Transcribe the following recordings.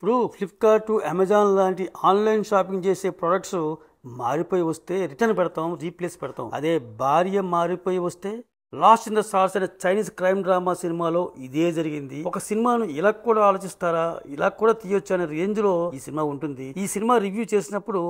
ఇప్పుడు Flipkart, Amazon లాంటి online shopping చేసే ప్రొడక్ట్స్ మారిపోయి వస్తే రిటర్న్ పెడతాం, రీప్లేస్ పెడతాం. అదే భార్య మారిపోయి వస్తే లాస్ట్ ఇన్ ద స్టార్స్ అనే చైనీస్ క్రైమ్ డ్రామా సినిమాలో ఇదే జరిగింది. ఒక సినిమాను ఇలా కూడా ఆలోచిస్తారా, ఇలా కూడా తీయొచ్చు అనే రేంజ్ లో ఈ సినిమా ఉంటుంది. ఈ సినిమా రివ్యూ చేసినప్పుడు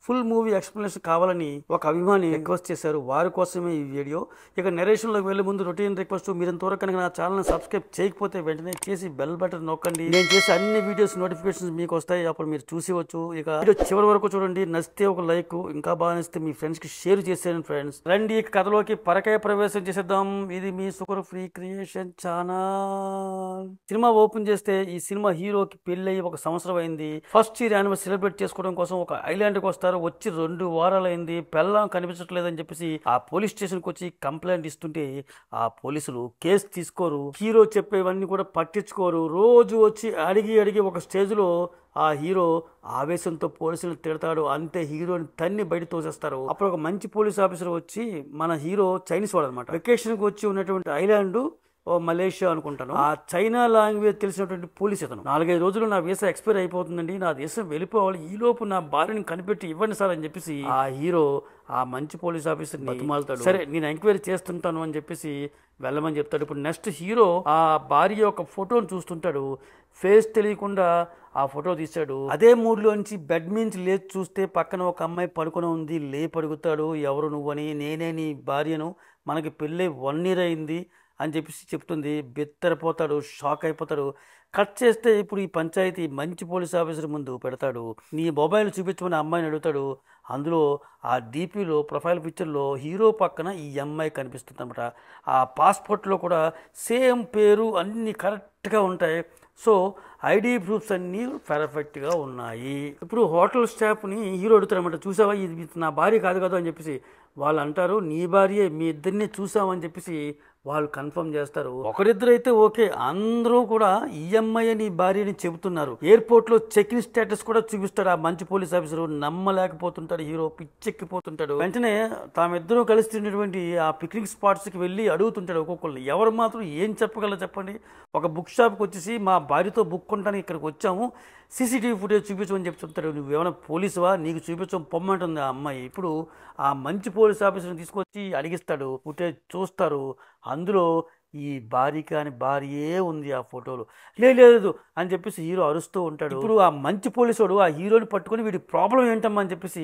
ఫుల్ మూవీ ఎక్స్ప్లెనేషన్ కావాలని ఒక అభిమాని రిక్వెస్ట్ చేశారు. వారి కోసమే ఈ వీడియో. ఇక నెరేషన్ లోకి వెళ్లే ముందు రొటీన్ రిక్వెస్ట్, మీరు ఇంతవరకు కనుక నా ఛానల్ సబ్స్క్రైబ్ చేయకపోతే వెంటనే చేసి బెల్ బటన్ నొక్కండి. నేను చేసే అన్ని వీడియోస్ నోటిఫికేషన్స్ మీకు వస్తాయి, అప్పుడు మీరు చూసేవచ్చు. ఇక వీడియో చివరి వరకు చూడండి. నచ్చితే ఒక లైక్, ఇంకా బాగా నచ్చితే మీ ఫ్రెండ్స్ కి షేర్ చేసేయండి. ఫ్రెండ్స్ రండి కథలోకి పరకాయ ప్రవేశం చేసేద్దాం. ఇది మీ super free creation channel. Cinema open చేస్తే ఈ సినిమా హీరోకి పెళ్లి అయ్యి 1 సంవత్సరం అయింది. ఫస్ట్ ఇయర్ యానివర్సరీ సెలబ్రేట్ చేసుకోవడం కోసం ఒక ఐలాండ్కి వస్తారు. వచ్చి 2 వారాలైంది, పెళ్ళాం కనిపించట్లేదని చెప్పేసి ఆ పోలీస్ స్టేషన్కి వచ్చి కంప్లైంట్ ఇస్తుంటే ఆ పోలీసులు కేసు తీసుకోరు. హీరో చెప్పేవన్నీ కూడా పట్టించుకోరు. రోజు వచ్చి అడిగి ఒక స్టేజ్ లో ఆ హీరో ఆవేశంతో పోలీసులు తిడతాడు. అంతే, హీరోని తన్ని బయట తోసేస్తారు. అప్పుడు ఒక మంచి పోలీస్ ఆఫీసర్ వచ్చి, మన హీరో చైనీస్ వాడు అనమాట, వెకేషన్కి వచ్చి ఉన్నటువంటి ఐలాండ్ మలేషియా అనుకుంటాను, ఆ చైనా లాంగ్వేజ్ తెలిసినటువంటి పోలీస్ అతను, 4-5 రోజులు నా వీసా ఎక్స్పైర్ అయిపోతుందండి, నా దేశం వెళ్ళిపోవాలి, ఈ లోపు నా భార్యని కనిపెట్టి ఇవ్వండి సార్ అని చెప్పేసి ఆ హీరో ఆ మంచి పోలీస్ ఆఫీసర్ బతిమాలుతాడు. సరే నేను ఎంక్వైరీ చేస్తుంటాను అని చెప్పేసి వెళ్ళమని చెప్తాడు. ఇప్పుడు నెక్స్ట్ హీరో ఆ భార్య యొక్క ఫోటోను చూస్తుంటాడు. ఫేస్ తెలియకుండా ఆ ఫోటో తీశాడు. అదే మూడ్లోంచి బెడ్ మించి లేచి చూస్తే పక్కన ఒక అమ్మాయి పడుకొని ఉంది. పడుగుతాడు, ఎవరు నువ్వని. నేనే నీ భార్యను, మనకి పెళ్ళి 1 year అయింది అని చెప్పేసి చెప్తుంది. బెత్తరపోతాడు, షాక్ అయిపోతాడు. కట్ చేస్తే ఇప్పుడు ఈ పంచాయతీ మంచి పోలీస్ ఆఫీసర్ ముందు పెడతాడు. నీ మొబైల్ చూపించమని అమ్మాయిని అడుగుతాడు. అందులో ఆ డీపీలో ప్రొఫైల్ పిక్చర్లో హీరో పక్కన ఈ అమ్మాయి కనిపిస్తుంది అనమాట. ఆ పాస్పోర్ట్లో కూడా సేమ్ పేరు అన్నీ కరెక్ట్గా ఉంటాయి. సో ఐడి ప్రూఫ్స్ అన్నీ పర్ఫెక్ట్గా ఉన్నాయి. ఇప్పుడు హోటల్ స్టాఫ్ని హీరో అడుగుతారనమాట, చూసావా ఇది నా భార్య కాదు కదా అని చెప్పేసి. వాళ్ళు అంటారు, నీ భార్య, మీ ఇద్దరిని చూసామని చెప్పేసి వాళ్ళు కన్ఫర్మ్ చేస్తారు. ఒకరిద్దరు అయితే ఓకే, అందరూ కూడా ఈఎంఐ నీ భార్యని చెబుతున్నారు. ఎయిర్పోర్ట్ లో చెక్ ఇన్ స్టేటస్ కూడా చూపిస్తాడు ఆ మంచి పోలీస్ ఆఫీసర్. నమ్మలేకపోతుంటాడు హీరో, పిచ్చెక్కిపోతుంటాడు. వెంటనే తామిద్దరూ కలిసి తిన్నటువంటి ఆ పిక్నిక్ స్పాట్స్ కి వెళ్ళి అడుగుతుంటాడు ఒక్కొక్కరిని. ఎవరు మాత్రం ఏం చెప్పగలరు చెప్పండి. ఒక బుక్ షాప్కి వచ్చేసి, మా భార్యతో బుక్ కొనడానికి ఇక్కడికి వచ్చాము, సీసీటీవీ ఫుటేజ్ చూపించమని చెప్తుంటాడు. నువ్వేమైనా పోలీసువా, నీకు చూపించడం పొమ్మంటుంది ఆ అమ్మాయి. ఇప్పుడు ఆ మంచి పోలీస్ ఆఫీసర్ని తీసుకొచ్చి అడిగిస్తాడు. ఫుటేజ్ చూస్తారు. అందులో ఈ భార్య కాని భార్యే ఉంది ఆ ఫోటోలో. లేదు అని చెప్పేసి హీరో అరుస్తూ ఉంటాడు. ఇప్పుడు ఆ మంచి పోలీసుడు ఆ హీరోని పట్టుకొని, వీడి ప్రాబ్లం ఏంటమ్మా అని చెప్పేసి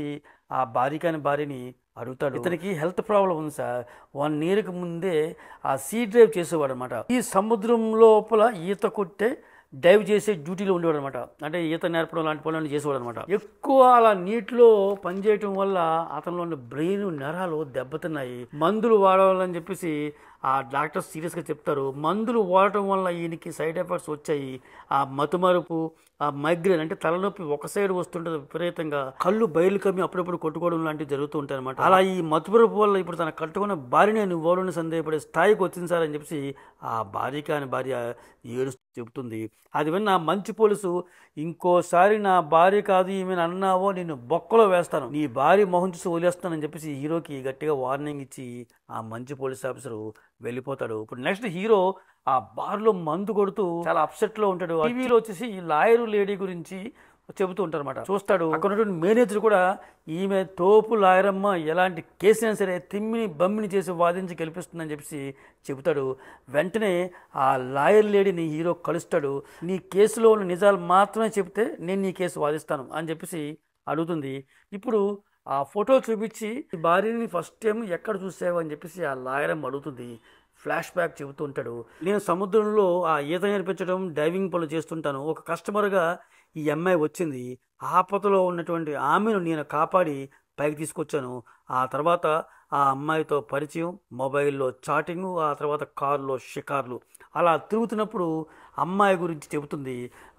ఆ భార్య కాని భార్యని అడుగుతాడు. ఇతనికి హెల్త్ ప్రాబ్లం ఉంది సార్, 1 yearకి ముందే ఆ సీ డ్రైవ్ చేసేవాడు అనమాట. ఈ సముద్రం లోపల ఈత కొట్టే డైవ్ చేసే డ్యూటీలో ఉండేవాడు అనమాట. అంటే ఈత నేర్పడం లాంటి పనులను చేసేవాడు అనమాట. ఎక్కువ అలా నీటిలో పనిచేయటం వల్ల అతనిలో బ్రెయిన్ నరాలు దెబ్బతిన్నాయి. మందులు వాడాలని చెప్పేసి ఆ డాక్టర్ సీరియస్గా చెప్తారు. మందులు వాడటం వల్ల ఈయనకి సైడ్ ఎఫెక్ట్స్ వచ్చాయి. ఆ మతుమరుపు, ఆ మైగ్రేన్ అంటే తలనొప్పి ఒక సైడ్ వస్తుంటుంది విపరీతంగా, కళ్ళు బయలు కమ్మి అప్పుడప్పుడు కొట్టుకోవడం లాంటివి జరుగుతూ ఉంటాయి అనమాట. అలా ఈ మతుమరుపు వల్ల ఇప్పుడు తన కట్టుకున్న భార్యనే నువ్వు సందేహపడే స్థాయికి వచ్చింది సార్ అని చెప్పేసి ఆ భార్య కాని భార్య ఏడుస్తూ చెబుతుంది. అది విన్న ఆ మంచి పోలీసు, ఇంకోసారి నా భార్య కాదు ఈమెను అన్నావో నిన్ను బొక్కలో వేస్తాను, నీ భార్య మొహం చూసి వదిలేస్తానని చెప్పేసి హీరోకి గట్టిగా వార్నింగ్ ఇచ్చి ఆ మంచి పోలీస్ ఆఫీసరు వెళ్ళిపోతాడు. ఇప్పుడు నెక్స్ట్ హీరో ఆ బార్లో మందు కొడుతూ చాలా అప్సెట్ లో ఉంటాడు. టీవీలో వచ్చేసి ఈ లాయరు లేడీ గురించి చెబుతూ ఉంటారు అనమాట. చూస్తాడు, అక్కడ ఉన్నటువంటి మేనేజర్ కూడా ఈమె తోపు లాయరమ్మ, ఎలాంటి కేసైనా సరే తిమ్మిని బమ్మిని చేసి వాదించి గెలిపిస్తుందని చెప్పేసి చెబుతాడు. వెంటనే ఆ లాయర్ లేడీని హీరో కలుస్తాడు. నీ కేసులో ఉన్న నిజాలు మాత్రమే చెప్తే నేను నీ కేసు వాదిస్తాను అని చెప్పేసి అడుగుతుంది. ఇప్పుడు ఆ ఫోటో చూపించి భార్యని ఫస్ట్ టైం ఎక్కడ చూసావు అని చెప్పేసి ఆ లాయరమ్మ అడుగుతుంది. ఫ్లాష్ బ్యాక్ చెబుతూ ఉంటాడు. నేను సముద్రంలో ఆ ఈత నేర్పించడం, డైవింగ్ పనులు చేస్తుంటాను. ఒక కస్టమర్గా ఈ అమ్మాయి వచ్చింది. ఆపదలో ఉన్నటువంటి ఆమెను నేను కాపాడి పైకి తీసుకొచ్చాను. ఆ తర్వాత ఆ అమ్మాయితో పరిచయం, మొబైల్లో చాటింగ్, ఆ తర్వాత కారులో షికార్లు. అలా తిరుగుతున్నప్పుడు అమ్మాయి గురించి చెబుతుంది.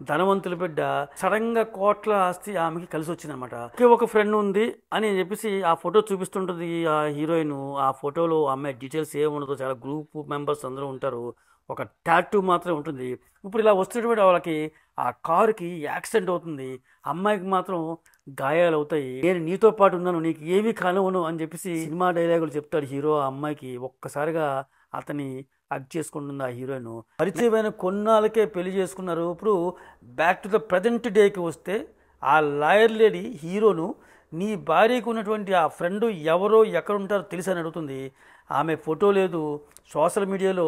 ధనవంతుల బిడ్డ, సడన్గా కోట్ల ఆస్తి ఆమెకి కలిసి వచ్చిందనమాట. ఒకే ఒక ఫ్రెండ్ ఉంది అని చెప్పేసి ఆ ఫోటో చూపిస్తుంటుంది ఆ హీరోయిన్. ఆ ఫోటోలో అమ్మాయి డీటెయిల్స్ ఏముండదో, చాలా గ్రూప్ మెంబర్స్ అందరూ ఉంటారు. ఒక టాటూ మాత్రమే ఉంటుంది. ఇప్పుడు ఇలా వస్తున్నటువంటి వాళ్ళకి ఆ కారుకి యాక్సిడెంట్ అవుతుంది. అమ్మాయికి మాత్రం గాయాలు అవుతాయి. నేను నీతో పాటు ఉన్నాను, నీకు ఏమీ కానివ్వను అని చెప్పేసి సినిమా డైలాగులు చెప్తాడు హీరో. ఆ అమ్మాయికి ఒక్కసారిగా అతని హగ్ చేసుకుంటుంది ఆ హీరోయిన్. పరిచయమైన కొన్నాళ్ళకే పెళ్లి చేసుకున్నారు. ఇప్పుడు బ్యాక్ టు ద ప్రజెంట్ డేకి వస్తే ఆ లాయర్ లేడీ హీరోను నీ భార్యకు ఉన్నటువంటి ఆ ఫ్రెండ్ ఎవరో ఎక్కడ ఉంటారో తెలుసు అని అడుగుతుంది. ఆమె ఫోటో లేదు, సోషల్ మీడియాలో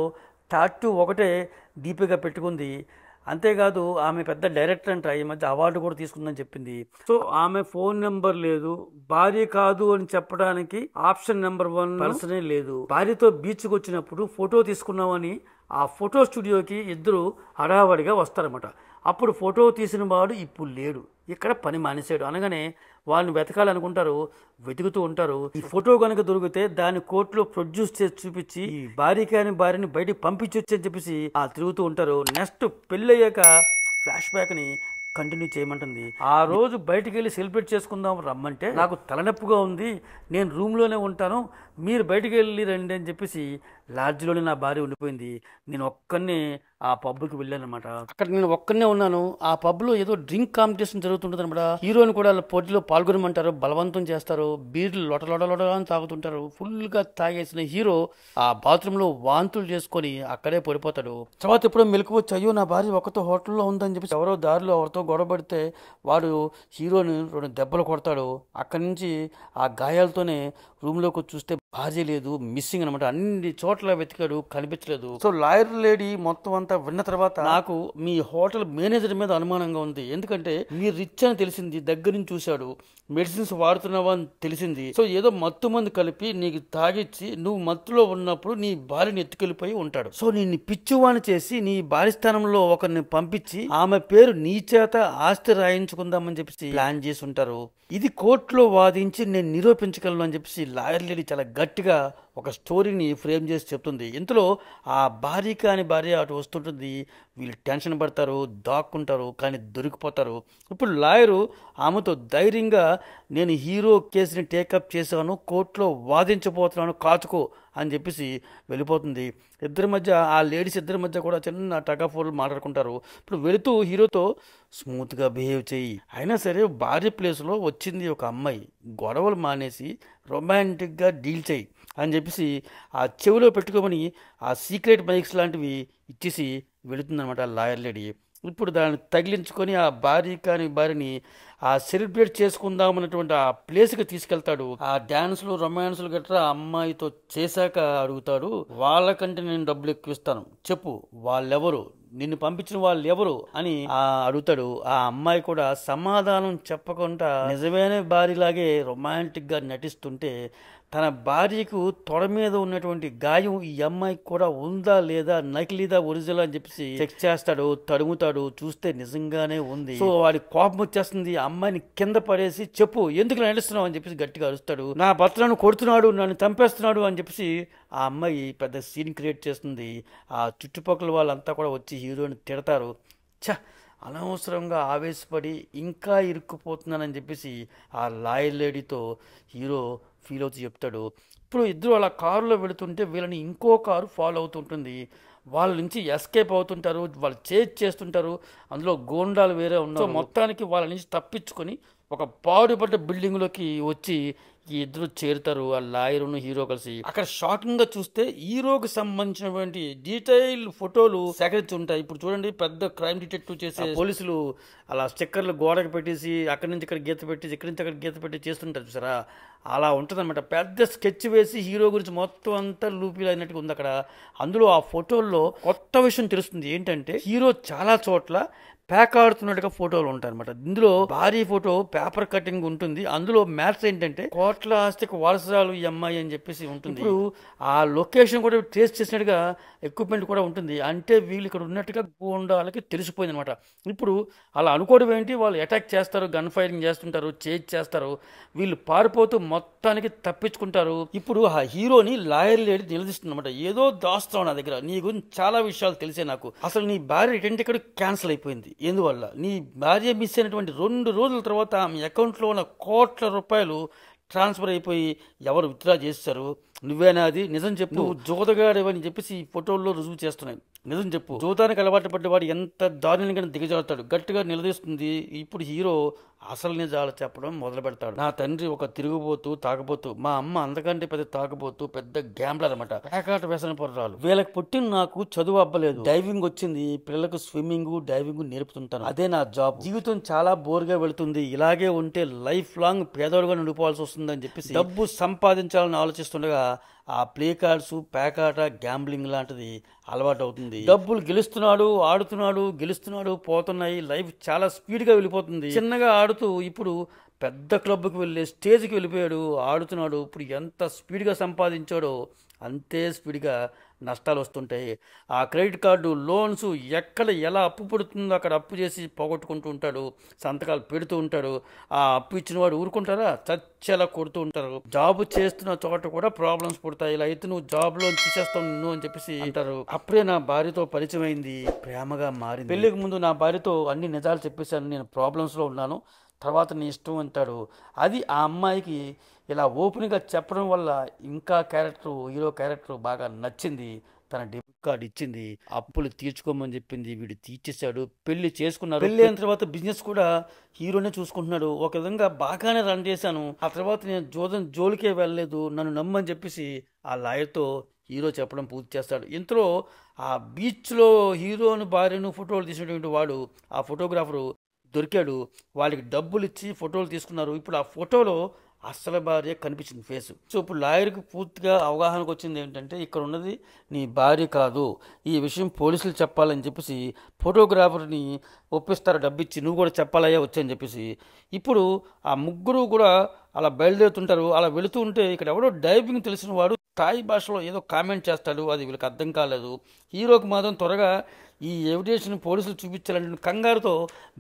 టాటూ ఒకటే డీపీగా పెట్టుకుంది. అంతేకాదు ఆమె పెద్ద డైరెక్టర్ అంట, ఈ మధ్య అవార్డు కూడా తీసుకుందని చెప్పింది. సో ఆమె ఫోన్ నెంబర్ లేదు, భార్య కాదు అని చెప్పడానికి ఆప్షన్ నెంబర్ 1 పర్సనే లేదు. భార్యతో బీచ్కి వచ్చినప్పుడు ఫోటో తీసుకున్నామని ఆ ఫోటో స్టూడియోకి ఇద్దరు హడావడిగా వస్తారన్నమాట. అప్పుడు ఫోటో తీసిన వాడు ఇప్పుడు లేడు, ఇక్కడ పని మానేశాడు అనగానే వాళ్ళని వెతకాలనుకుంటారు, వెతుకుతూ ఉంటారు. ఈ ఫోటో కనుక దొరికితే దాన్ని కోర్టులో ప్రొడ్యూస్ చేసి చూపించి ఈ భార్యని బయటికి పంపించొచ్చు అని చెప్పేసి తిరుగుతూ ఉంటారు. నెక్స్ట్ పెళ్ళయ్యాక ఫ్లాష్ బ్యాక్ ని కంటిన్యూ చేయమంటుంది. ఆ రోజు బయటికి వెళ్ళి సెలబ్రేట్ చేసుకుందాం రమ్మంటే నాకు తలనొప్పిగా ఉంది, నేను రూమ్లోనే ఉంటాను, మీరు బయటికి వెళ్ళి రండి అని చెప్పేసి లాడ్జ్లోనే నా భార్య ఉండిపోయింది. నేను ఒక్కనే ఆ పబ్కి వెళ్ళాను అనమాట. అక్కడ నేను ఒక్కనే ఉన్నాను. ఆ పబ్లో ఏదో డ్రింక్ కాంపిటీషన్ జరుగుతుంటుంది అనమాట. హీరోని కూడా పోటీలో పాల్గొనమంటారు, బలవంతం చేస్తారు, బీర్లు లొట అని తాగుతుంటారు. ఫుల్గా తాగేసిన హీరో ఆ బాత్రూంలో వాంతులు చేసుకొని అక్కడే పడిపోతాడు. తర్వాత ఎప్పుడో మెలకు వచ్చి అయ్యో నా భార్య ఒకతో హోటల్లో ఉందని చెప్పేసి ఎవరో దారిలో ఎవరితో గొడవపడితే వాడు హీరోని 2 దెబ్బలు కొడతాడు. అక్కడి నుంచి ఆ గాయాలతోనే రూమ్లోకి చూస్తే భార్య లేదు, మిస్సింగ్ అనమాట. అన్ని చోట్ల వెతికాడు, కనిపించలేదు. సో లాయర్ లేడీ మొత్తం అంతా విన్న తర్వాత నాకు మీ హోటల్ మేనేజర్ మీద అనుమానంగా ఉంది, ఎందుకంటే మీరు రిచ్ అని తెలిసింది, దగ్గర నుంచి చూశాడు, మెడిసిన్స్ వాడుతున్నావా అని తెలిసింది. సో ఏదో మత్తు మందు కలిపి నీకు తాగిచ్చి నువ్వు మత్తులో ఉన్నప్పుడు నీ భార్యని ఎత్తుకెళ్ళిపోయి ఉంటాడు. సో నిన్ను పిచ్చివాణి చేసి నీ భార్య స్థానంలో ఒకరిని పంపించి ఆమె పేరు నీ చేత ఆస్తి రాయించుకుందామని చెప్పేసి ప్లాన్ చేసి ఉంటారు. ఇది కోర్టులో వాదించి నేను నిరూపించగలను అని చెప్పేసి లాయర్ లేడీ చాలా గట్టిగా ఒక స్టోరీని ఫ్రేమ్ చేసి చెప్తుంది. ఇంతలో ఆ భార్య కాని భార్య అటు వస్తుంటుంది. వీళ్ళు టెన్షన్ పడతారు, దాక్కుంటారు, కానీ దొరికిపోతారు. ఇప్పుడు లాయరు ఆమెతో ధైర్యంగా నేను హీరో కేసుని టేకప్ చేశాను, కోర్టులో వాదించబోతున్నాను, కాచుకో అని చెప్పేసి వెళ్ళిపోతుంది. ఇద్దరి మధ్య ఆ లేడీస్ ఇద్దరి మధ్య కూడా చిన్న టగాఫోర్లు మాట్లాడుకుంటారు. ఇప్పుడు వెళుతూ హీరోతో స్మూత్గా బిహేవ్ చేయి, అయినా సరే భార్య ప్లేస్లో వచ్చింది ఒక అమ్మాయి, గొడవలు మానేసి రొమాంటిక్గా డీల్ చేయి అని చెప్పేసి ఆ చెవిలో పెట్టుకోమని ఆ సీక్రెట్ మైక్స్ లాంటివి ఇచ్చేసి వెళుతుందనమాట లాయర్ లేడీ. ఇప్పుడు దాన్ని తగిలించుకొని ఆ భార్యని ఆ సెలబ్రేట్ చేసుకుందామన్నటువంటి ఆ ప్లేస్కి తీసుకెళ్తాడు. ఆ డ్యాన్సులు రొమాన్సులు గట్రా అమ్మాయితో చేశాక అడుగుతాడు, వాళ్ళకంటే నేను డబ్బులు ఎక్కువ ఇస్తాను, చెప్పు వాళ్ళెవరు, నిన్ను పంపించిన వాళ్ళు ఎవరు అని అడుగుతాడు. ఆ అమ్మాయి కూడా సమాధానం చెప్పకుండా నిజమైన భార్యలాగే రొమాంటిక్ గా నటిస్తుంటే తన భార్యకు తొడ మీద ఉన్నటువంటి గాయం ఈ అమ్మాయికి కూడా ఉందా లేదా, నకిలీదా ఒరిజినల్ అని చెప్పేసి చెక్ చేస్తాడు, తడుముతాడు, చూస్తే నిజంగానే ఉంది. సో వాడి కోపం వచ్చేస్తుంది, అమ్మాయిని కింద పడేసి చెప్పు ఎందుకు నడుస్తున్నావు అని చెప్పేసి గట్టిగా అరుస్తాడు. నా భర్తను కొడుతున్నాడు, నన్ను చంపేస్తున్నాడు అని చెప్పేసి ఆ అమ్మాయి పెద్ద సీన్ క్రియేట్ చేస్తుంది. ఆ చుట్టుపక్కల వాళ్ళంతా కూడా వచ్చి హీరోని తిడతారు. అనవసరంగా ఆవేశపడి ఇంకా ఇరుక్కుపోతున్నానని చెప్పేసి ఆ లాయర్ లేడీతో హీరో ఫీల్ అవుతూ చెప్తాడు. ఇప్పుడు ఇద్దరు అలా కారులో వెళుతుంటే వీళ్ళని ఇంకో కారు ఫాలో అవుతుంటుంది. వాళ్ళ నుంచి ఎస్కేప్ అవుతుంటారు, వాళ్ళు చేస్తుంటారు. అందులో గోండాలు వేరే ఉన్నారు. మొత్తానికి వాళ్ళ నుంచి తప్పించుకొని ఒక పాడుపడ్డ బిల్డింగ్లోకి వచ్చి ఈ ఇద్దరు చేరుతారు, ఆ లాయరును హీరో కలిసి. అక్కడ షాకింగ్ గా చూస్తే హీరోకి సంబంధించినటువంటి డీటెయిల్ ఫోటోలు సేకరించి ఉంటాయి. ఇప్పుడు చూడండి, పెద్ద క్రైమ్ డిటెక్టివ్ చేసే పోలీసులు అలా స్టిక్కర్లు గోడకు పెట్టేసి అక్కడి నుంచి ఇక్కడ గీత పెట్టేసి ఇక్కడి నుంచి అక్కడ గీత పెట్టి చేస్తుంటారు చూసారా, అలా ఉంటుంది అనమాట. పెద్ద స్కెచ్ వేసి హీరో గురించి మొత్తం అంతా లూపీలు అయినట్టుగా ఉంది అక్కడ. అందులో ఆ ఫోటోల్లో కొత్త విషయం తెలుస్తుంది ఏంటంటే, హీరో చాలా చోట్ల ప్యాక్ ఆడుతున్నట్టుగా ఫోటోలు ఉంటాయి అనమాట. ఇందులో భారీ ఫోటో పేపర్ కటింగ్ ఉంటుంది. అందులో మ్యాథ్స్ ఏంటంటే కోట్ల ఆస్తికి వారసురాలు ఈ అమ్మాయి అని చెప్పేసి ఉంటుంది. ఇప్పుడు ఆ లొకేషన్ కూడా ట్రేస్ చేసినట్టుగా ఎక్విప్మెంట్ కూడా ఉంటుంది. అంటే వీళ్ళు ఇక్కడ ఉన్నట్టుగా గూండాలకి తెలిసిపోయింది అనమాట. ఇప్పుడు అలా అనుకోవడం ఏంటి, వాళ్ళు అటాక్ చేస్తారు, గన్ ఫైరింగ్ చేస్తుంటారు, చేస్తారు. వీళ్ళు పారిపోతూ మొత్తానికి తప్పించుకుంటారు. ఇప్పుడు ఆ హీరోని లాయర్ లేడీ నిలదీస్తుంది అనమాట. ఏదో దాస్తావు నా దగ్గర, నీ గురించి చాలా విషయాలు తెలిసే నాకు. అసలు నీ భార్య రిటర్న్ టికెట్ క్యాన్సిల్ అయిపోయింది, ఎందువల్ల? నీ భార్య మిస్ అయినటువంటి 2 రోజుల తర్వాత ఆమె అకౌంట్లో ఉన్న కోట్ల రూపాయలు ట్రాన్స్ఫర్ అయిపోయి ఎవరు విత్డ్రా చేస్తారు, నువ్వేనా అది, నిజం చెప్పు, నువ్వు జోదగాడేవని చెప్పేసి ఈ ఫోటోల్లో రుజువు చేస్తున్నాయి. నిజం చెప్పు, జూదానికి అలవాటు పడ్డవాడు ఎంత దారుణంగా దిగజారుతాడు. గట్టిగా నిలదీస్తుంది. ఇప్పుడు హీరో అసలు నిజాలు చెప్పడం మొదలు పెడతాడు. నా తండ్రి ఒక తిరుగుబోతూ తాగబోతూ, మా అమ్మ అంతకంటే పెద్ద తాగబోతూ, పెద్ద గ్యాంబ్లర్ అనమాట, పేకాట వ్యసన పరురాలు. వీళ్ళకి పుట్టిన నాకు చదువు అవ్వలేదు, డైవింగ్ వచ్చింది, పిల్లలకు స్విమ్మింగ్ డైవింగ్ నేర్పుతుంటాను, అదే నా జాబ్. జీవితం చాలా బోర్గా వెళుతుంది, ఇలాగే ఉంటే లైఫ్ లాంగ్ పేదోడుగా నిండిపోవాల్సి వస్తుందని చెప్పేసి డబ్బు సంపాదించాలని ఆలోచిస్తుండగా ఆ ప్లే కార్డ్స్, పేకాట, గ్యాంబ్లింగ్ లాంటిది అలవాటు అవుతుంది. డబ్బులు గెలుస్తున్నాడు, ఆడుతున్నాడు, గెలుస్తున్నాడు, పోతున్నాయి. లైఫ్ చాలా స్పీడ్గా వెళ్ళిపోతుంది. చిన్నగా ఆడుతూ ఇప్పుడు పెద్ద క్లబ్కి వెళ్ళి స్టేజ్కి వెళ్ళిపోయాడు, ఆడుతున్నాడు. ఇప్పుడు ఎంత స్పీడ్గా సంపాదించాడో అంతే స్పీడ్గా నష్టాలు వస్తుంటాయి. ఆ క్రెడిట్ కార్డు, లోన్స్ ఎక్కడ ఎలా అప్పు పడుతుందో అక్కడ అప్పు చేసి పోగొట్టుకుంటూ ఉంటాడు, సంతకాలు పెడుతూ ఉంటాడు. ఆ అప్పు ఇచ్చిన వాడు ఊరుకుంటారా? చచ్చేలా కొడుతూ ఉంటారు. జాబ్ చేస్తున్న చోట కూడా ప్రాబ్లమ్స్ పుడతాయి. ఇలా అయితే నువ్వు జాబ్లో తీసేస్తావు నిన్ను అని చెప్పేసి అంటారు. అప్పుడే నా భార్యతో పరిచయం అయింది, ప్రేమగా మారింది. పెళ్లికి ముందు నా భార్యతో అన్ని నిజాలు చెప్పేశాను, నేను ప్రాబ్లమ్స్లో ఉన్నాను, తర్వాత నీ ఇష్టం అంటాడు. అది ఆ అమ్మాయికి ఇలా ఓపెన్గా చెప్పడం వల్ల ఇంకా హీరో క్యారెక్టర్ బాగా నచ్చింది. తన డెబిట్ కార్డు ఇచ్చింది, అప్పులు తీర్చుకోమని చెప్పింది, వీడు తీర్చేశాడు, పెళ్లి చేసుకున్నారు. పెళ్లి అయిన తర్వాత బిజినెస్ కూడా హీరోనే చూసుకుంటున్నాడు. ఒక విధంగా బాగానే రన్ చేశాను, ఆ తర్వాత నేను జోలికే వెళ్ళలేదు, నన్ను నమ్మని చెప్పేసి ఆ లాయర్తో హీరో చెప్పడం పూర్తి చేస్తాడు. ఇంతలో ఆ బీచ్లో హీరోను భార్యను ఫోటోలు తీసినటువంటి వాడు, ఆ ఫోటోగ్రాఫరు దొరికాడు. వాళ్ళకి డబ్బులు ఇచ్చి ఫోటోలు తీసుకున్నారు. ఇప్పుడు ఆ ఫోటోలో అసలు భార్య కనిపించింది ఫేస్. సో ఇప్పుడు లాయర్కి పూర్తిగా అవగాహనకు వచ్చింది ఏంటంటే, ఇక్కడ ఉన్నది నీ భార్య కాదు, ఈ విషయం పోలీసులు చెప్పాలని చెప్పేసి ఫోటోగ్రాఫర్ని ఒప్పిస్తారు, డబ్బిచ్చి నువ్వు కూడా చెప్పాలయ్యా వచ్చని చెప్పేసి. ఇప్పుడు ఆ ముగ్గురు కూడా అలా బయలుదేరుతుంటారు. అలా వెళుతూ ఉంటే ఇక్కడ ఎవడో డైవింగ్ తెలిసిన వాడు థాయ్ భాషలో ఏదో కామెంట్ చేస్తాడు, అది వీళ్ళకి అర్థం కాలేదు. హీరోకి మాత్రం త్వరగా ఈ ఎవిడెన్స్ని పోలీసులు చూపించాలంటే కంగారుతో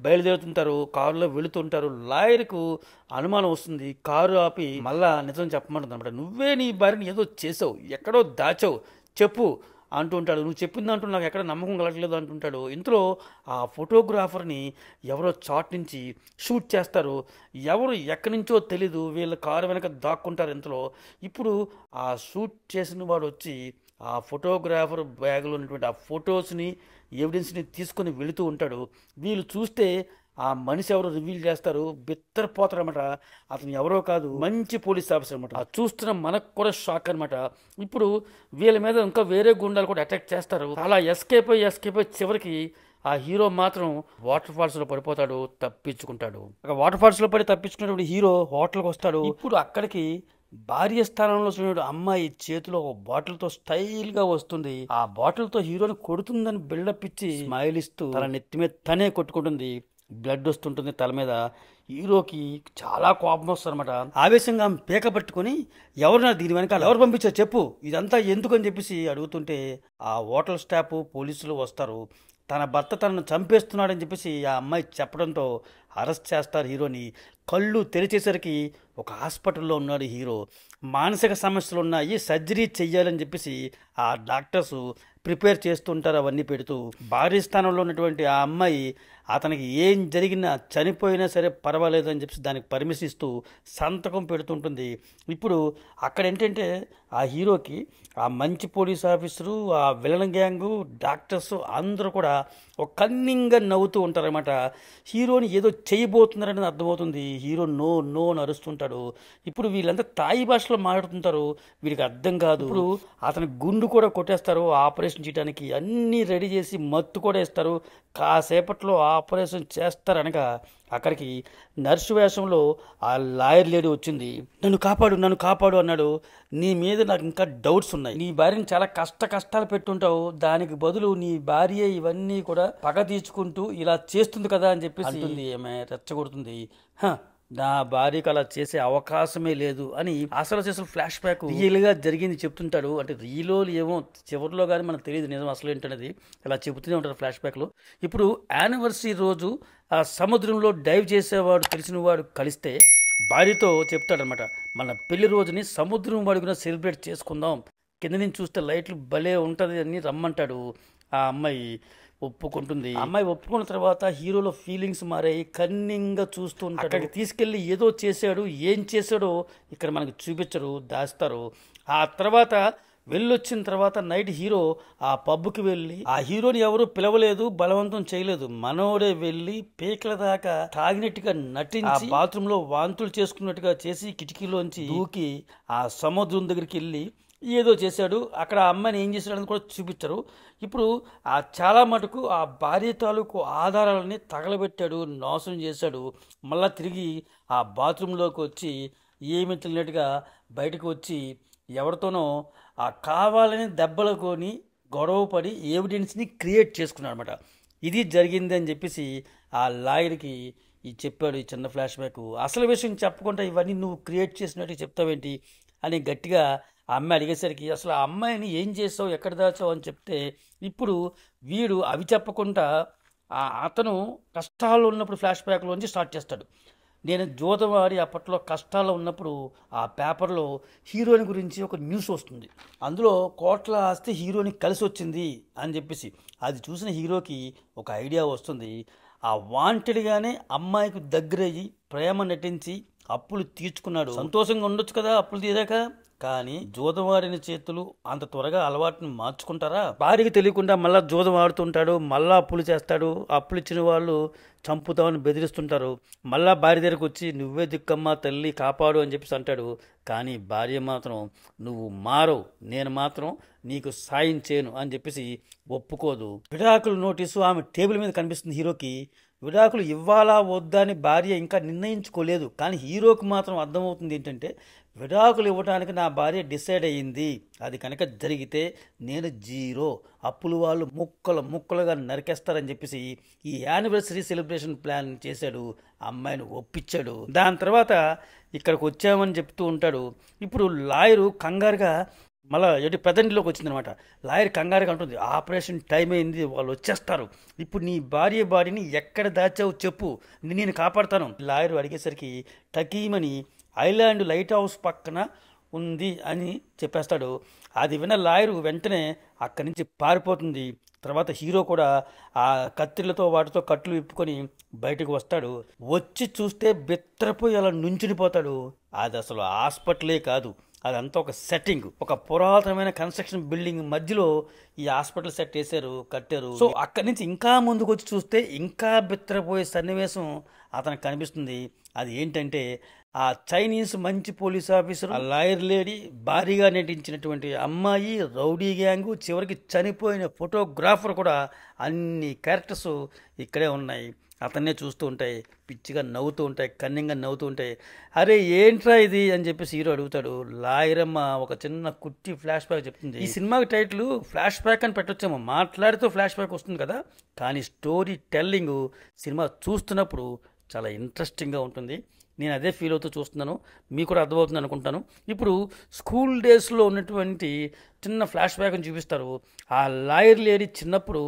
బయలుదేరుతుంటారు, కారులో వెళుతుంటారు. లాయర్కు అనుమానం వస్తుంది, కారు ఆపి మళ్ళా నిజం చెప్పమంటుంది అనమాట. నువ్వే నీ భార్యని ఏదో చేసావు, ఎక్కడో దాచావు, చెప్పు అంటుంటాడు. నువ్వు చెప్పింది అంటూ నాకు ఎక్కడ నమ్మకం కలగట్లేదు అంటుంటాడు. ఇంతలో ఆ ఫోటోగ్రాఫర్ని ఎవరో చాట్ నుంచి షూట్ చేస్తారు. ఎవరు ఎక్కడి నుంచో తెలీదు, వీళ్ళ కారు వెనక దాక్కుంటారు. ఇంతలో ఇప్పుడు ఆ షూట్ చేసిన వాడు వచ్చి ఆ ఫోటోగ్రాఫర్ బ్యాగ్లో ఉన్నటువంటి ఆ ఫొటోస్ని, ఎవిడెన్స్ని తీసుకొని వెళుతూ ఉంటాడు. వీళ్ళు చూస్తే ఆ మనిషి ఎవరో రివీల్ చేస్తారు, బిత్తరపోతారు అనమాట. అతను ఎవరో కాదు, మంచి పోలీస్ ఆఫీసర్ అనమాట. చూస్తున్న మనకు కూడా షాక్ అనమాట. ఇప్పుడు వీళ్ళ మీద ఇంకా వేరే గుండాలు కూడా అటాక్ చేస్తారు. అలా ఎస్కేప్ అయ్యి చివరికి ఆ హీరో మాత్రం వాటర్ ఫాల్స్లో పడిపోతాడు, తప్పించుకుంటాడు. వాటర్ ఫాల్స్లో పడి తప్పించుకున్నటువంటి హీరో హోటల్కి వస్తాడు. ఇప్పుడు అక్కడికి భార్య స్థానంలో చూడ అమ్మాయి చేతిలో ఒక బాటిల్తో స్టైల్గా వస్తుంది. ఆ బాటిల్తో హీరోని కొడుతుందని బిల్డప్ ఇచ్చి స్మైల్ ఇస్తూ తన నెత్తి మీద తనే కొట్టుకుంటుంది. బ్లడ్ వస్తుంటుంది తల మీద. హీరోకి చాలా కోపం వస్తుంది అనమాట. ఆవేశంగా పీక పట్టుకుని ఎవరు దీని వెనకాల ఎవరు పంపించారు చెప్పు, ఇదంతా ఎందుకు అని చెప్పేసి అడుగుతుంటే ఆ హోటల్ స్టాఫ్ పోలీసులు వస్తారు. తన భర్త తనను చంపేస్తున్నాడని చెప్పేసి ఆ అమ్మాయి చెప్పడంతో అరెస్ట్ చేస్తారు హీరోని. కళ్ళు తెరిచేసరికి ఒక హాస్పిటల్లో ఉన్నాడు హీరో. మానసిక సమస్యలు ఉన్నాయి, సర్జరీ చెయ్యాలని చెప్పేసి ఆ డాక్టర్స్ ప్రిపేర్ చేస్తుంటారు, అవన్నీ పెడుతూ. భార్య స్థానంలో ఉన్నటువంటి ఆ అమ్మాయి అతనికి ఏం జరిగినా చనిపోయినా సరే పర్వాలేదు అని చెప్పి దానికి పర్మిషన్ ఇస్తూ సంతకం పెడుతుంటుంది. ఇప్పుడు అక్కడ ఏంటంటే ఆ హీరోకి ఆ మంచి పోలీస్ ఆఫీసరు, ఆ విలన్ గ్యాంగు, డాక్టర్స్ అందరూ కూడా ఒక కన్నింగ్గా నవ్వుతూ ఉంటారన్నమాట. హీరోని ఏదో చేయబోతున్నారని అర్థమవుతుంది. హీరో నో నో అని అరుస్తుంటాడు. ఇప్పుడు వీళ్ళంతా తాయి భాషలో మాట్లాడుతుంటారు, వీడికి అర్థం కాదు. ఇప్పుడు అతని గుండు కూడా కొట్టేస్తారు ఆపరేషన్ చేయడానికి, అన్నీ రెడీ చేసి మత్తు కూడా ఇస్తారు. కాసేపట్లో ఆపరేషన్ చేస్తారనగా అక్కడికి నర్సు వేషంలో ఆ లాయర్ లేడీ వచ్చింది. నన్ను కాపాడు అన్నాడు. నీ మీద నాకు ఇంకా డౌట్స్ ఉన్నాయి, నీ భార్యని చాలా కష్టాలు పెట్టుంటావు, దానికి బదులు నీ భార్య ఇవన్నీ కూడా పగ తీర్చుకుంటూ ఇలా చేస్తుంది కదా అని చెప్పేసి అంటుంది. ఆమె రెచ్చగొడుతుంది. నా భార్యకు అలా చేసే అవకాశమే లేదు అని అసలు ఫ్లాష్ బ్యాక్ రియల్గా జరిగింది చెప్తుంటాడు. అంటే రీలో ఏమో చివరిలో కానీ మనకు తెలియదు నిజం అసలు ఏంటనేది, ఇలా చెబుతూనే ఉంటారు ఫ్లాష్ బ్యాక్లో. ఇప్పుడు యానివర్సరీ రోజు ఆ సముద్రంలో డైవ్ చేసేవాడు తెలిసిన వాడు కలిస్తే భార్యతో చెప్తాడనమాట, మన పెళ్లి రోజుని సముద్రం వాడుకున్న సెలబ్రేట్ చేసుకుందాం, కింద నుంచి చూస్తే లైట్లు భలే ఉంటుంది అని రమ్మంటాడు. ఆ అమ్మాయి ఒప్పుకుంటుంది. అమ్మాయి ఒప్పుకున్న తర్వాత హీరోలో ఫీలింగ్స్ మారాయి. కన్నింగ్గా చూస్తూ ఉంటాడు. అక్కడికి తీసుకెళ్ళి ఏదో చేశాడు, ఏం చేశాడో ఇక్కడ మనకు చూపించరు, దాస్తారు. ఆ తర్వాత వెళ్ళొచ్చిన తర్వాత నైట్ హీరో ఆ పబ్కి వెళ్ళి ఆ హీరోని ఎవరు పిలవలేదు, బలవంతం చేయలేదు, మనోడే వెళ్ళి పీకల దాకా తాగినట్టుగా నటించి బాత్రూమ్ లో వాంతులు చేసుకున్నట్టుగా చేసి కిటికీలోంచి దూకి ఆ సముద్రం దగ్గరికి వెళ్ళి ఏదో చేశాడు. అక్కడ ఆ అమ్మాయిని ఏం చేశాడు అని కూడా చూపించారు. ఇప్పుడు ఆ చాలా మటుకు ఆ భార్య తాలూకు ఆధారాలని తగలబెట్టాడు, నాశనం చేశాడు. మళ్ళా తిరిగి ఆ బాత్రూంలోకి వచ్చి ఏమి తెలియనట్టుగా బయటకు వచ్చి ఎవరితోనో ఆ కావాలని దెబ్బలు కొని గొడవ పడి ఎవిడెన్స్ని క్రియేట్ చేసుకున్నాడు అనమాట. ఇది జరిగింది అని చెప్పేసి ఆ లాయర్కి చెప్పాడు ఈ చిన్న ఫ్లాష్ బ్యాక్. అసలు విషయం చెప్పకుండా ఇవన్నీ నువ్వు క్రియేట్ చేసినట్టు చెప్తావేంటి అని గట్టిగా ఆ అమ్మాయి అడిగేసరికి అసలు ఆ అమ్మాయిని ఏం చేసావు, ఎక్కడ దాచావు అని చెప్తే ఇప్పుడు వీడు అవి చెప్పకుండా అతను కష్టాల్లో ఉన్నప్పుడు ఫ్లాష్ బ్యాక్లోంచి స్టార్ట్ చేస్తాడు. నేను జోదవాడి అప్పట్లో కష్టాల్లో ఉన్నప్పుడు ఆ పేపర్లో హీరోయిన్ గురించి ఒక న్యూస్ వస్తుంది. అందులో కోట్ల ఆస్తి హీరోయిన్ కలిసి వచ్చింది అని చెప్పేసి అది చూసిన హీరోకి ఒక ఐడియా వస్తుంది. ఆ వాంటెడ్గానే అమ్మాయికి దగ్గరయ్యి ప్రేమ నటించి అప్పులు తీర్చుకున్నాడు. సంతోషంగా ఉండొచ్చు కదా అప్పులు తీరాక. కానీ జూదం చేతులు అంత త్వరగా అలవాటుని మార్చుకుంటారా? భార్యకి తెలియకుండా మళ్ళీ జూదం ఆడుతుంటాడు, మళ్ళీ అప్పులు చేస్తాడు. అప్పులు ఇచ్చిన వాళ్ళు చంపుతామని బెదిరిస్తుంటారు. మళ్ళా భార్య దగ్గరకు వచ్చి నువ్వే దిక్కమ్మా తల్లి కాపాడు అని చెప్పేసి అంటాడు. కానీ భార్య మాత్రం నువ్వు మారవు, నేను మాత్రం నీకు సాయం చేయను అని చెప్పేసి ఒప్పుకోదు. విడాకుల నోటీసు ఆమె టేబుల్ మీద కనిపిస్తుంది హీరోకి. విడాకులు ఇవ్వాలా వద్దా అని భార్య ఇంకా నిర్ణయించుకోలేదు. కానీ హీరోకి మాత్రం అర్థమవుతుంది ఏంటంటే విడాకులు ఇవ్వడానికి నా భార్య డిసైడ్ అయ్యింది. అది కనుక జరిగితే నేను జీరో, అప్పులు వాళ్ళు ముక్కలు ముక్కలుగా నరికేస్తారని చెప్పేసి ఈ యానివర్సరీ సెలబ్రేషన్ ప్లాన్ చేశాడు. అమ్మాయిని ఒప్పించాడు. దాని తర్వాత ఇక్కడికి వచ్చామని చెప్తూ ఉంటాడు. ఇప్పుడు లాయరు కంగారుగా మళ్ళీ ఎటు పెదండిలోకి వచ్చిందనమాట. లాయర్ కంగారుగా ఉంటుంది, ఆపరేషన్ టైం అయింది, వాళ్ళు వచ్చేస్తారు, ఇప్పుడు నీ భార్య బాడీని ఎక్కడ దాచావు చెప్పు, నేను కాపాడుతాను. లాయరు అడిగేసరికి టకీమని ఐలాండ్ లైట్ హౌస్ పక్కన ఉంది అని చెప్పేస్తాడు. అది విన్న లాయరు వెంటనే అక్కడి నుంచి పారిపోతుంది. తర్వాత హీరో కూడా ఆ కత్తిళ్లతో వాటితో కట్లు విప్పుకొని బయటకు వస్తాడు. వచ్చి చూస్తే బిత్తరపోయి అలా నుంచునిపోతాడు. అది అసలు హాస్పిటలే కాదు, అదంతా ఒక సెట్టింగ్, ఒక పురాతనమైన కన్స్ట్రక్షన్ బిల్డింగ్ మధ్యలో ఈ హాస్పిటల్ సెట్ వేశారు, కట్టారు. సో అక్కడి నుంచి ఇంకా ముందుకు వచ్చి చూస్తే ఇంకా బిత్తరపోయే సన్నివేశం అతనికి కనిపిస్తుంది. అది ఏంటంటే ఆ చైనీస్ మంచి పోలీస్ ఆఫీసర్, ఆ లాయర్ లేడీ, భారీగా నటించినటువంటి అమ్మాయి, రౌడీ గ్యాంగు, చివరికి చనిపోయిన ఫోటోగ్రాఫర్ కూడా అన్ని క్యారెక్టర్స్ ఇక్కడే ఉన్నాయి. అతన్నే చూస్తూ ఉంటాయి, పిచ్చిగా నవ్వుతూ ఉంటాయి, కన్నింగా నవ్వుతూ ఉంటాయి. అరే ఏంట్రా ఇది అని చెప్పేసి హీరో అడుగుతాడు. లాయరమ్మ ఒక చిన్న కుట్టి ఫ్లాష్ బ్యాక్ చెప్తుంది. ఈ సినిమాకి టైటిల్ ఫ్లాష్ బ్యాక్ అని పెట్టొచ్చేమో, మాట్లాడుతూ ఫ్లాష్ బ్యాక్ వస్తుంది కదా. కానీ స్టోరీ టెల్లింగ్ సినిమా చూస్తున్నప్పుడు చాలా ఇంట్రెస్టింగ్గా ఉంటుంది. నేను అదే ఫీల్ అవుతూ చూస్తున్నాను, మీకు కూడా అర్థమవుతుంది అనుకుంటాను. ఇప్పుడు స్కూల్ డేస్లో ఉన్నటువంటి చిన్న ఫ్లాష్ బ్యాక్ని చూపిస్తారు. ఆ లాయర్ లేడీ చిన్నప్పుడు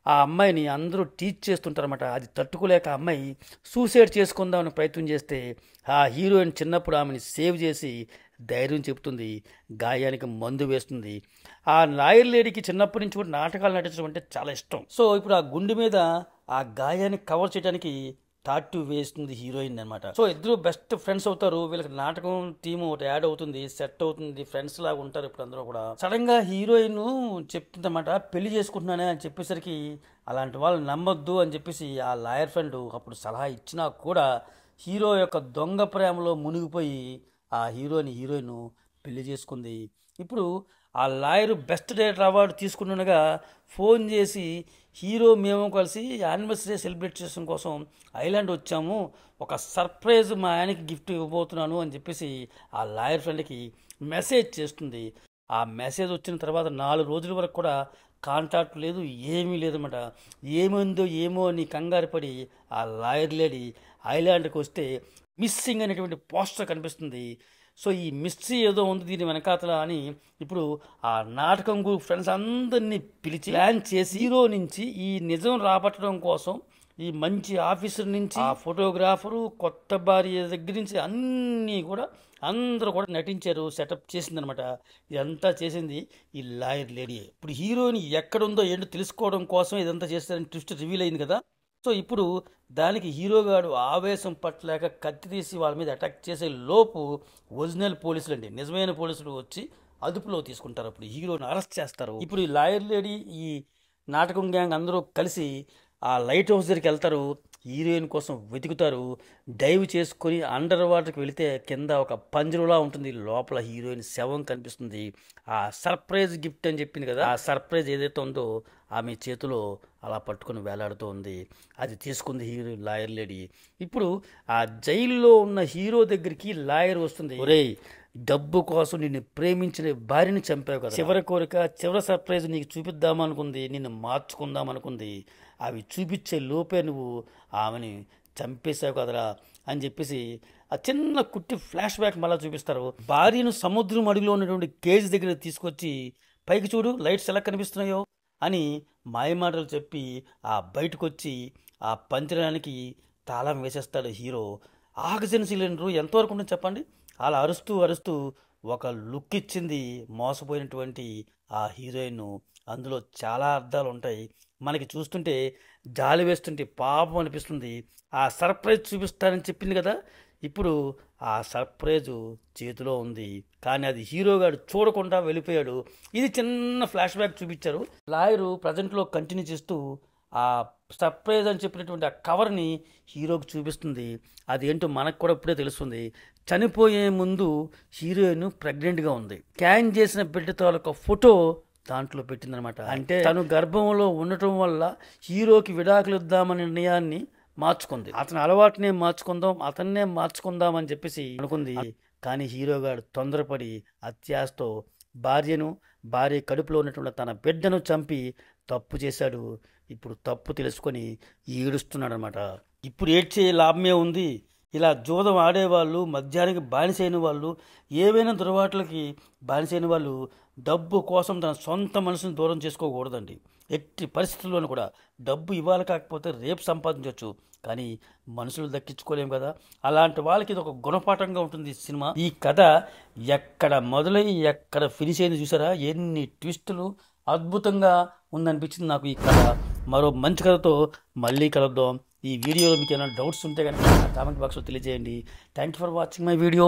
ఆ అమ్మాయిని అందరూ టీచ్ చేస్తుంటారన్నమాట. అది తట్టుకోలేక అమ్మాయి సూసైడ్ చేసుకుందామని ప్రయత్నం చేస్తే ఆ హీరోయిన్ చిన్నప్పుడు ఆమెని సేవ్ చేసి ధైర్యం చెప్తుంది, గాయానికి మందు వేస్తుంది. ఆ లాయర్ లేడీకి చిన్నప్పటి నుంచి కూడా నాటకాలు నటించడం అంటే చాలా ఇష్టం. సో ఇప్పుడు ఆ గుండె మీద ఆ గాయాన్ని కవర్ చేయడానికి టాటూ వేస్తుంది హీరోయిన్ అనమాట. సో ఇద్దరు బెస్ట్ ఫ్రెండ్స్ అవుతారు. వీళ్ళకి నాటకం టీము ఒకటి యాడ్ అవుతుంది, సెట్ అవుతుంది, ఫ్రెండ్స్ లాగా ఉంటారు. ఇప్పుడు అందరూ కూడా సడన్ గా హీరోయిన్ చెప్తుందన్నమాట, పెళ్లి చేసుకుంటున్నానే అని చెప్పేసరికి అలాంటి వాళ్ళు నమ్మొద్దు అని చెప్పేసి ఆ లాయర్ ఫ్రెండ్ అప్పుడు సలహా ఇచ్చినా కూడా హీరో యొక్క దొంగ ప్రేమలో మునిగిపోయి ఆ హీరోయిన్ పెళ్లి చేసుకుంది. ఇప్పుడు ఆ లాయర్ బెస్ట్ డైరెక్టర్ అవార్డు తీసుకుంటుండగా ఫోన్ చేసి హీరో మేము కలిసి యానివర్సరీ సెలబ్రేట్ చేయడం కోసం ఐలాండ్ వచ్చాము, ఒక సర్ప్రైజ్ మా ఆయనకి గిఫ్ట్ ఇవ్వబోతున్నాను అని చెప్పేసి ఆ లాయర్ ఫ్రెండ్కి మెసేజ్ చేస్తుంది. ఆ మెసేజ్ వచ్చిన తర్వాత 4 రోజుల వరకు కూడా కాంటాక్ట్ లేదు, ఏమీ లేదన్నమాట. ఏమైందో ఏమో అని కంగారు పడి ఆ లాయర్ లేడీ ఐలాండ్కి వస్తే మిస్సింగ్ అనేటువంటి పోస్టర్ కనిపిస్తుంది. సో ఈ మిస్టరీ ఏదో ఉంది దీని వెనకాతల అని ఇప్పుడు ఆ నాటకం గ్రూప్ ఫ్రెండ్స్ అందరినీ పిలిచి ప్లాన్ చేసి హీరో నుంచి ఈ నిజం రాబట్టడం కోసం ఈ మంచి ఆఫీసర్ నుంచి ఆ ఫోటోగ్రాఫరు, కొత్త భార్య దగ్గర నుంచి అన్నీ కూడా అందరూ కూడా నటించారు, సెటప్ చేసిందనమాట. ఇదంతా చేసింది ఈ లాయర్ లేడీ. ఇప్పుడు హీరోయిన్ ఎక్కడుందో ఏంటో తెలుసుకోవడం కోసం ఇదంతా చేస్తారని ట్విస్ట్ రివీల్ అయింది కదా. సో ఇప్పుడు దానికి హీరోగాడు ఆవేశం పట్టలేక కత్తి తీసి వాళ్ళ మీద అటాక్ చేసే లోపు ఒరిజినల్ పోలీసులు అండి, నిజమైన పోలీసులు వచ్చి అదుపులో తీసుకుంటారు. అప్పుడు హీరోని అరెస్ట్ చేస్తారు. ఇప్పుడు ఈ లాయర్ లేడీ, ఈ నాటకం గ్యాంగ్ అందరూ కలిసి ఆ లైట్ హౌస్ దగ్గరికి వెళ్తారు. హీరోయిన్ కోసం వెతుకుతారు. డైవ్ చేసుకొని అండర్ వాటర్కి వెళితే కింద ఒక పంజరులా ఉంటుంది, లోపల హీరోయిన్ శవం కనిపిస్తుంది. ఆ సర్ప్రైజ్ గిఫ్ట్ అని చెప్పింది కదా, ఆ సర్ప్రైజ్ ఏదైతే ఉందో ఆమె చేతిలో అలా పట్టుకొని వేలాడుతూ ఉంది. అది తీసుకుంది హీరోయిన్ లాయర్ లేడీ. ఇప్పుడు ఆ జైల్లో ఉన్న హీరో దగ్గరికి లాయర్ వస్తుంది. ఒరేయ్, డబ్బు కోసం నిన్ను ప్రేమించిన భార్యని చంపావు కదా, చివరి కోరిక, చివరి సర్ప్రైజ్ నీకు చూపిద్దామనుకుంది, నిన్ను మార్చుకుందామనుకుంది. అవి చూపించే లోపే నువ్వు ఆమెని చంపేశావు కదరా అని చెప్పేసి ఆ చిన్న కుట్టి ఫ్లాష్ బ్యాక్ మళ్ళీ చూపిస్తారు. భార్యను సముద్రం అడుగులో ఉన్నటువంటి కేజ్ దగ్గర తీసుకొచ్చి పైకి చూడు లైట్స్ ఎలా కనిపిస్తున్నాయో అని మాయమాటలు చెప్పి ఆ బయటకు వచ్చి ఆ పంజరానికి తాళం వేసేస్తాడు హీరో. ఆక్సిజన్ సిలిండరు ఎంతవరకు ఉంటుందో చెప్పండి. అలా అరుస్తూ అరుస్తూ ఒక లుక్ ఇచ్చింది మోసపోయినటువంటి ఆ హీరోయిన్. అందులో చాలా అర్థాలు ఉంటాయి. మనకి చూస్తుంటే జాలి వేస్తుంటే పాపం అనిపిస్తుంది. ఆ సర్ప్రైజ్ చూపిస్తానని చెప్పింది కదా, ఇప్పుడు ఆ సర్ప్రైజు చేతిలో ఉంది. కానీ అది హీరో గారు చూడకుండా వెళ్ళిపోయాడు. ఇది చిన్న ఫ్లాష్ బ్యాక్ చూపించారు. లాయరు ప్రజెంట్లో కంటిన్యూ చేస్తూ ఆ సర్ప్రైజ్ అని చెప్పినటువంటి ఆ కవర్ని హీరోకి చూపిస్తుంది. అదేంటో మనకు కూడా ఇప్పుడే తెలుస్తుంది. చనిపోయే ముందు హీరోయిన్ ప్రెగ్నెంట్గా ఉంది. స్కాన్ చేసిన బిడ్డ తాలూకా ఫోటో దాంట్లో పెట్టిందనమాట. అంటే తను గర్భంలో ఉండటం వల్ల హీరోకి విడాకులు ఇద్దామనే నిర్ణయాన్ని మార్చుకుంది. అతని అలవాటునే మార్చుకుందాం, అతన్నే మార్చుకుందాం అని చెప్పేసి అనుకుంది. కానీ హీరో గారు తొందరపడి అత్యాశతో భార్య కడుపులో ఉన్నటువంటి తన బిడ్డను చంపి తప్పు చేశాడు. ఇప్పుడు తప్పు తెలుసుకొని ఏడుస్తున్నాడు అనమాట. ఇప్పుడు ఏడ్చే లాభమే ఉంది. ఇలా జూదం ఆడేవాళ్ళు, మద్యానికి బానిసైన వాళ్ళు, ఏవైనా దుర్వాట్లకి బానిసైన వాళ్ళు డబ్బు కోసం తన సొంత మనసును దూరం చేసుకోకూడదండి. ఎట్టి పరిస్థితుల్లోనూ కూడా డబ్బు ఇవ్వాలి, కాకపోతే రేపు సంపాదించవచ్చు, కానీ మనుషులు దక్కించుకోలేము కదా. అలాంటి వాళ్ళకి ఇది ఒక గుణపాఠంగా ఉంటుంది సినిమా. ఈ కథ ఎక్కడ మొదలై ఎక్కడ ఫినిష్ అయింది చూసారా, ఎన్ని ట్విస్టులు, అద్భుతంగా ఉందనిపించింది నాకు ఈ కథ. మరో మంచి కథతో మళ్ళీ కలుద్దాం. ఈ వీడియోలో మీకు ఏమైనా డౌట్స్ ఉంటే కనుక కామెంట్ బాక్స్లో తెలియజేయండి. Thank you for watching my video.